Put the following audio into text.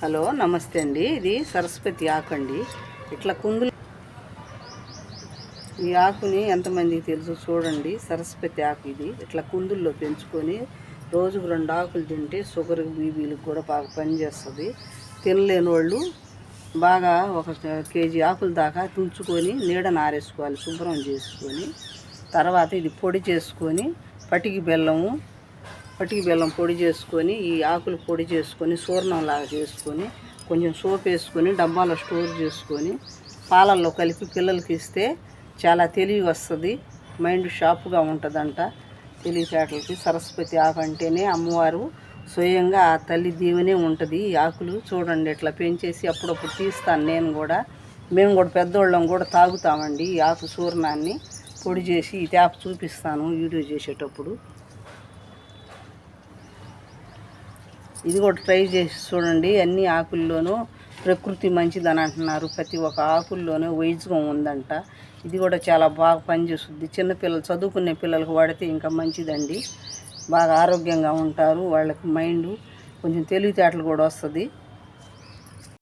Hello నమస్తే అండి. ఇది సరస్వతి ఆకు అండి. ఇట్లా కుందులు ఈ ఆకుని ఎంతమందికి తెలుసు చూడండి. సరస్వతి ఆకు ఇది ఇట్లా కుందుల్లో పెంచుకొని రోజుకు 2 ఆకులు తింటే షుగర్ బీపీలకు కూడా బాగా పనిచేస్తుంది. తినలేని వాళ్ళు బాగా 1 కేజీ ఆకుల దాకా తుంచుకొని నీడన ఆరేసుకోవాలి, శుభ్రం చేసుకొని. తర్వాత ఇది పొడి చేసుకొని పటికి బెల్లం పొడి చేసుకొని ఈ ఆకులు పొడి చేసుకొని చూర్ణంలాగా చేసుకొని కొంచెం సోప్ వేసుకొని డబ్బాలో స్టోర్ చేసుకొని పాలల్లో కలిపి పిల్లలకి ఇస్తే చాలా తెలివి వస్తుంది, మైండ్ షార్ప్గా ఉంటుందంట. తెలివితేటలకి సరస్వతి ఆకు అంటేనే అమ్మవారు స్వయంగా ఆ తల్లి దీవెనే ఉంటుంది. ఈ ఆకులు చూడండి ఇట్లా పెంచేసి అప్పుడప్పుడు తీస్తాను మేము కూడా పెద్దోళ్ళం కూడా తాగుతామండి. ఈ ఆకు చూర్ణాన్ని పొడి చేసి ఈ ట్యాప్ చూపిస్తాను వీడియో చేసేటప్పుడు. ఇది కూడా ట్రై చేసి చూడండి. అన్ని ఆకుల్లోనూ ప్రకృతి మంచిదని అంటున్నారు. ప్రతి ఒక్క ఆకుల్లోనూ వైజ్గా ఉందంట. ఇది కూడా చాలా బాగా పనిచేస్తుంది. చిన్నపిల్లలు చదువుకునే పిల్లలకు వాడితే ఇంకా మంచిదండి. బాగా ఆరోగ్యంగా ఉంటారు, వాళ్ళకి మైండ్ కొంచెం తెలివితేటలు కూడా వస్తుంది.